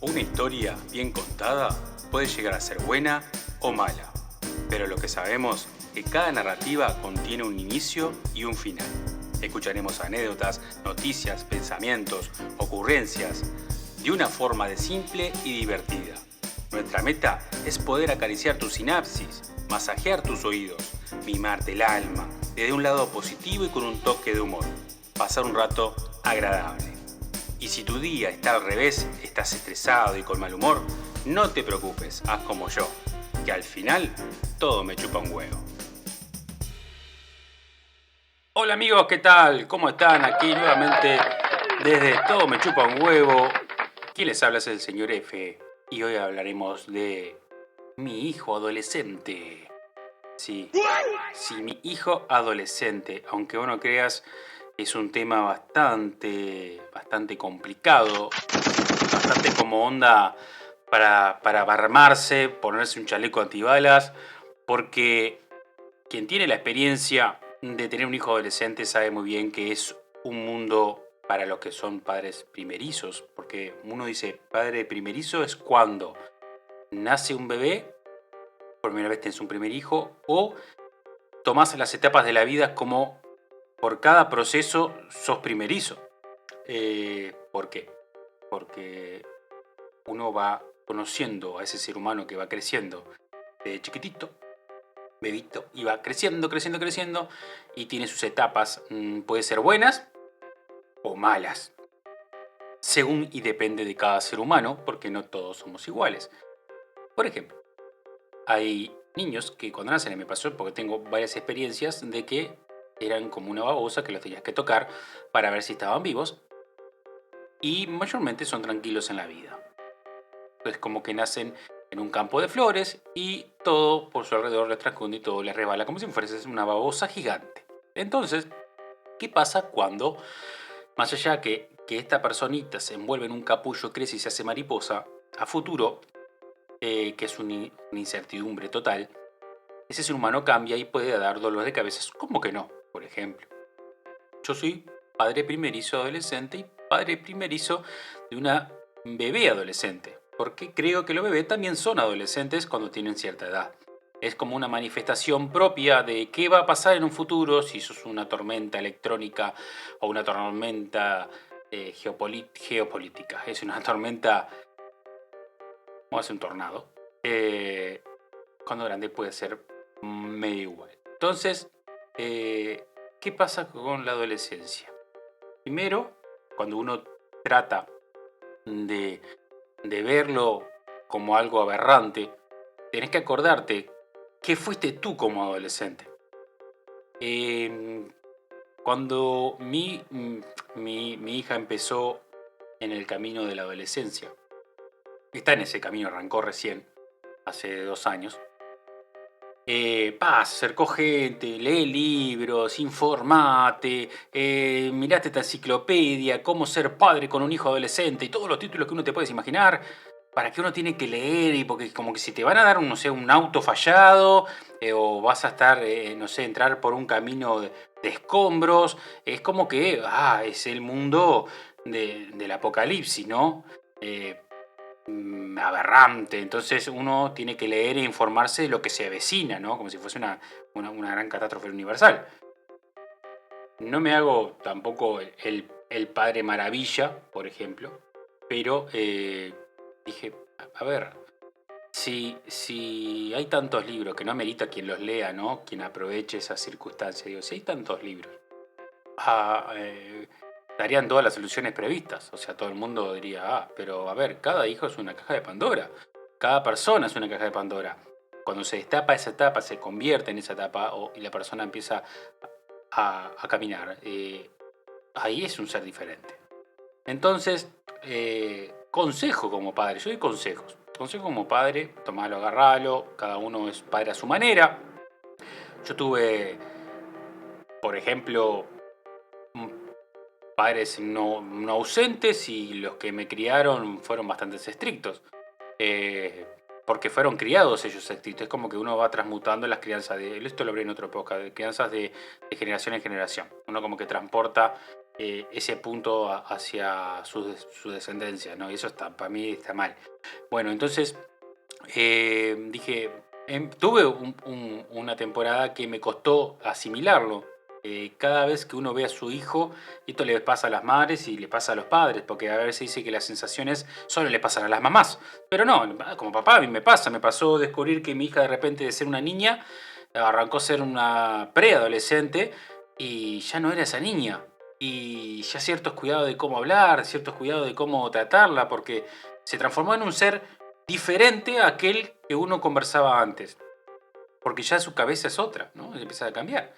Una historia bien contada puede llegar a ser buena o mala, pero lo que sabemos es que cada narrativa contiene un inicio y un final. Escucharemos anécdotas, noticias, pensamientos, ocurrencias, de una forma simple y divertida. Nuestra meta es poder acariciar tu sinapsis, masajear tus oídos, mimarte el alma, desde un lado positivo y con un toque de humor. Pasar un rato agradable. Y si tu día está al revés, estás estresado y con mal humor, no te preocupes, haz como yo, que al final todo me chupa un huevo. Hola amigos, ¿qué tal? ¿Cómo están? Aquí nuevamente desde Todo me chupa un huevo. Quien les habla es el señor F. Y hoy hablaremos de mi hijo adolescente. Sí, mi hijo adolescente. Aunque vos no creas, es un tema bastante complicado. Bastante como onda para armarse, ponerse un chaleco antibalas. Porque quien tiene la experiencia de tener un hijo adolescente sabe muy bien que es un mundo para los que son padres primerizos. Porque uno dice, padre primerizo es cuando nace un bebé, por primera vez tenés un primer hijo, o tomás las etapas de la vida como por cada proceso sos primerizo. ¿Por qué? Porque uno va conociendo a ese ser humano que va creciendo de chiquitito, bebito, y va creciendo, y tiene sus etapas, puede ser buenas o malas, según y depende de cada ser humano, porque no todos somos iguales. Por ejemplo, hay niños que cuando nacen, me pasó porque tengo varias experiencias de que eran como una babosa que los tenías que tocar para ver si estaban vivos, y mayormente son tranquilos en la vida. Entonces como que nacen en un campo de flores y todo por su alrededor les transcurre y todo les resbala como si fuese una babosa gigante. Entonces, ¿qué pasa cuando, más allá que esta personita se envuelve en un capullo, crece y se hace mariposa, a futuro, que es una incertidumbre total, ese ser humano cambia y puede dar dolor de cabeza? ¿Cómo que no? Por ejemplo, yo soy padre primerizo adolescente y padre primerizo de una bebé adolescente, porque creo que los bebés también son adolescentes cuando tienen cierta edad. Es como una manifestación propia de qué va a pasar en un futuro, si eso es una tormenta electrónica o una tormenta geopolítica. Es una tormenta, o es un tornado. Cuando grande puede ser medio igual. Entonces, ¿qué pasa con la adolescencia? Primero, cuando uno trata de verlo como algo aberrante, tenés que acordarte qué fuiste tú como adolescente. Cuando mi hija empezó en el camino de la adolescencia, está en ese camino, arrancó recién, hace 2 años, se acercó gente, lee libros, informate, mirate esta enciclopedia, cómo ser padre con un hijo adolescente y todos los títulos que uno te puedes imaginar, para que uno tiene que leer, y porque como que si te van a dar, no sé, un auto fallado, o vas a estar, no sé, entrar por un camino de escombros, es como que, es el mundo del apocalipsis, ¿no? Aberrante. Entonces uno tiene que leer e informarse de lo que se avecina, ¿no? Como si fuese una gran catástrofe universal. No me hago tampoco el padre maravilla, por ejemplo, pero dije, a ver, si hay tantos libros, que no amerita quien los lea, ¿no? Quien aproveche esas circunstancias. Digo, si hay tantos libros, darían todas las soluciones previstas. O sea, todo el mundo diría, pero a ver, cada hijo es una caja de Pandora. Cada persona es una caja de Pandora. Cuando se destapa esa etapa, se convierte en esa etapa y la persona empieza a caminar. Ahí es un ser diferente. Entonces, consejo como padre. Yo doy consejos. Consejo como padre, tomalo, agarralo. Cada uno es padre a su manera. Yo tuve, por ejemplo, padres no ausentes, y los que me criaron fueron bastante estrictos. Porque fueron criados ellos estrictos. Es como que uno va transmutando las crianzas de... Esto lo hablé en otro podcast, de crianzas de generación en generación. Uno como que transporta ese punto hacia su descendencia, ¿no? Y eso para mí está mal. Bueno, entonces dije, tuve una temporada que me costó asimilarlo. Cada vez que uno ve a su hijo, esto le pasa a las madres y le pasa a los padres, porque a veces dice que las sensaciones solo le pasan a las mamás. Pero no, como papá a mí me pasó descubrir que mi hija de repente de ser una niña, arrancó a ser una preadolescente y ya no era esa niña. Y ya ciertos cuidados de cómo hablar, ciertos cuidados de cómo tratarla, porque se transformó en un ser diferente a aquel que uno conversaba antes. Porque ya su cabeza es otra, ¿no? Empieza a cambiar.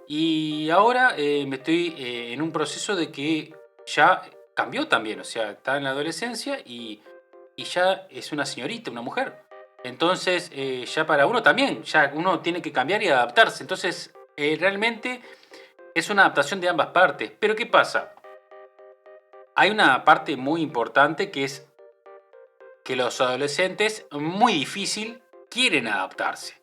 Y ahora me estoy en un proceso de que ya cambió también, o sea, está en la adolescencia y ya es una señorita, una mujer. Entonces, ya para uno también, ya uno tiene que cambiar y adaptarse. Entonces, realmente es una adaptación de ambas partes. Pero ¿qué pasa? Hay una parte muy importante que es que los adolescentes, muy difícil, quieren adaptarse.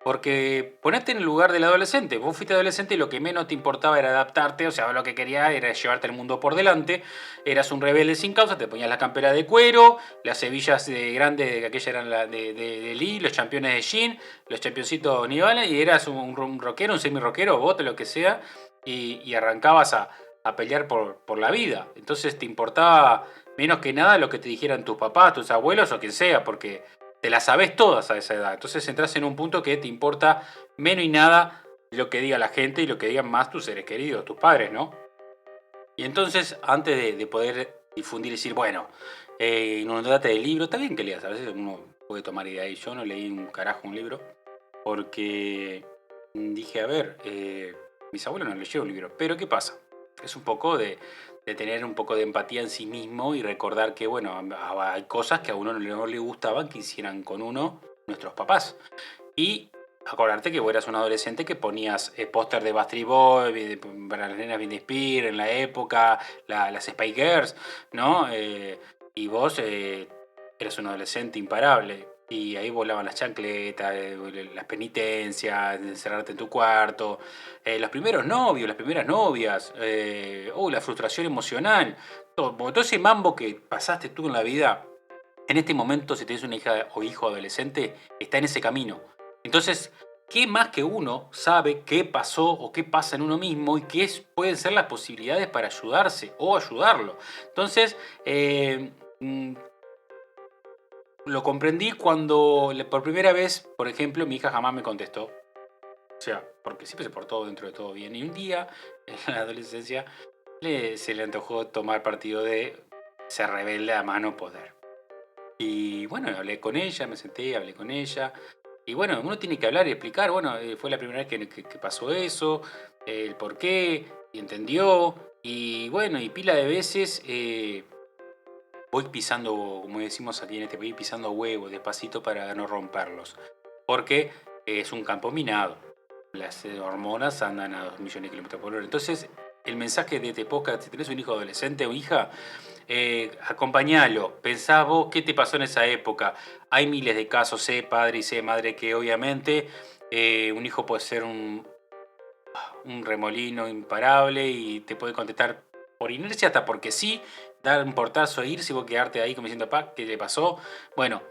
Porque ponete en el lugar del adolescente. Vos fuiste adolescente y lo que menos te importaba era adaptarte, o sea, lo que querías era llevarte el mundo por delante. Eras un rebelde sin causa, te ponías la campera de cuero, las hebillas de grande, que aquella eran de Lee, los championes de jean, los championcitos Nivales, y eras un rockero, un semi-rockero, bote, lo que sea, y arrancabas a pelear por la vida. Entonces te importaba menos que nada lo que te dijeran tus papás, tus abuelos o quien sea, porque te las sabes todas a esa edad. Entonces entras en un punto que te importa menos y nada lo que diga la gente y lo que digan más tus seres queridos, tus padres, ¿no? Y entonces, antes de poder difundir y decir, bueno, no trate de libro, está bien que leas, a veces uno puede tomar idea y yo no leí un carajo un libro, porque dije, a ver, mis abuelos no leyeron un libro, pero ¿qué pasa? Es un poco de tener un poco de empatía en sí mismo y recordar que, bueno, hay cosas que a uno no le gustaban que hicieran con uno nuestros papás. Y acordarte que vos eras un adolescente que ponías póster de Backstreet Boys, para las nenas Britney Spears en la época, las Spice Girls, ¿no? Y vos eras un adolescente imparable. Y ahí volaban las chancletas, las penitencias, encerrarte en tu cuarto, los primeros novios, las primeras novias, la frustración emocional, todo ese mambo que pasaste tú en la vida, en este momento, si tienes una hija o hijo adolescente, está en ese camino. Entonces, ¿qué más que uno sabe qué pasó o qué pasa en uno mismo y qué pueden ser las posibilidades para ayudarse o ayudarlo? Entonces, lo comprendí cuando por primera vez, por ejemplo, mi hija jamás me contestó. O sea, porque siempre se portó dentro de todo bien. Y un día, en la adolescencia, se le antojó tomar partido de ser rebelde a mano poder. Y bueno, hablé con ella, me senté, hablé con ella. Y bueno, uno tiene que hablar y explicar, bueno, fue la primera vez que pasó eso, el por qué, y entendió. Y bueno, y pila de veces voy pisando, como decimos aquí en este país, pisando huevos despacito para no romperlos. Porque es un campo minado. Las hormonas andan a 2 millones de kilómetros por hora. Entonces, el mensaje de este podcast, si tenés un hijo adolescente o hija, acompañalo, pensá vos qué te pasó en esa época. Hay miles de casos, sé padre y sé madre, que obviamente un hijo puede ser un remolino imparable y te puede contestar por inercia hasta porque sí, dar un portazo e irse y vos quedarte ahí como diciendo, pa, ¿qué le pasó? Bueno,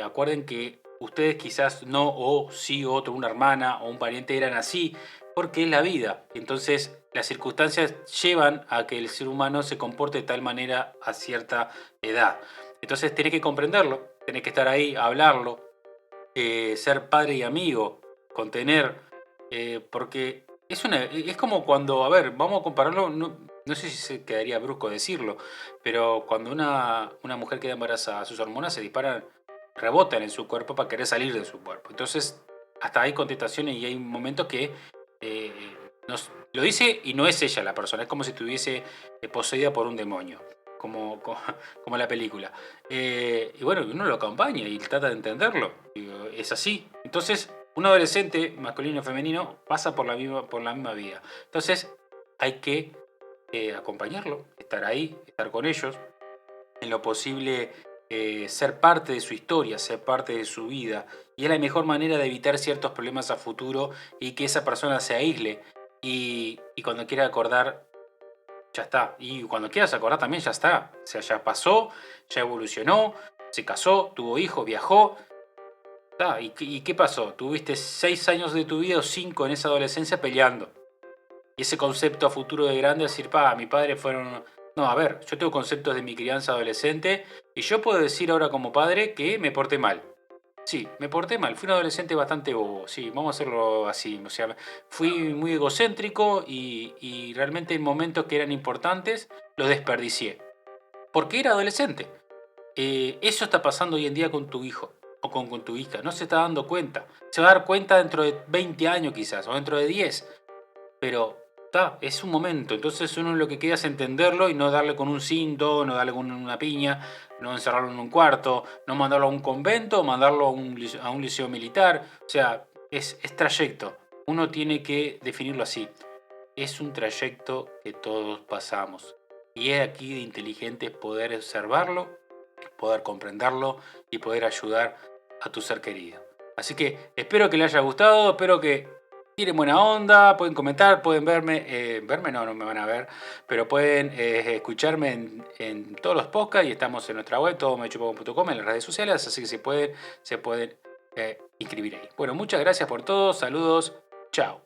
acuerden que ustedes quizás no, o sí, otro, una hermana o un pariente eran así, porque es la vida. Entonces, las circunstancias llevan a que el ser humano se comporte de tal manera a cierta edad. Entonces, tenés que comprenderlo, tenés que estar ahí, hablarlo, ser padre y amigo, contener, porque es como cuando, a ver, vamos a compararlo, no sé si se quedaría brusco decirlo, pero cuando una mujer queda embarazada, sus hormonas se disparan, rebotan en su cuerpo para querer salir de su cuerpo. Entonces, hasta hay contestaciones y hay momentos que eh, lo dice y no es ella la persona, es como si estuviese poseída por un demonio, como la película. Y bueno, uno lo acompaña y trata de entenderlo. Digo, es así. Entonces, un adolescente, masculino o femenino, pasa por la misma vida. Entonces, hay que acompañarlo, estar ahí, estar con ellos, en lo posible ser parte de su historia, ser parte de su vida. Y es la mejor manera de evitar ciertos problemas a futuro y que esa persona se aísle y cuando quiera acordar Ya está. Y cuando quieras acordar también ya está. O sea, ya pasó, ya evolucionó, se casó, tuvo hijos, viajó. Está. ¿Y qué pasó? Tuviste 6 años de tu vida o 5 en esa adolescencia peleando. Y ese concepto a futuro de grande, decir, mi padre fueron... No, a ver, yo tengo conceptos de mi crianza adolescente y yo puedo decir ahora como padre que me porté mal. Sí, me porté mal, fui un adolescente bastante bobo, sí, vamos a hacerlo así. O sea, fui muy egocéntrico y realmente en momentos que eran importantes los desperdicié. Porque era adolescente. Eso está pasando hoy en día con tu hijo o con tu hija, no se está dando cuenta. Se va a dar cuenta dentro de 20 años quizás, o dentro de 10. Pero es un momento, entonces uno lo que queda es entenderlo y no darle con un cinto, no darle con una piña, no encerrarlo en un cuarto, no mandarlo a un convento, mandarlo a un liceo militar. O sea, es trayecto. Uno tiene que definirlo así. Es un trayecto que todos pasamos. Y es aquí de inteligente poder observarlo, poder comprenderlo y poder ayudar a tu ser querido. Así que espero que les haya gustado, espero que tienen buena onda, pueden comentar, pueden verme no, no me van a ver, pero pueden escucharme en todos los podcasts y estamos en nuestra web, todomechupo.com, en las redes sociales, así que se pueden inscribir ahí. Bueno, muchas gracias por todo, saludos, chao.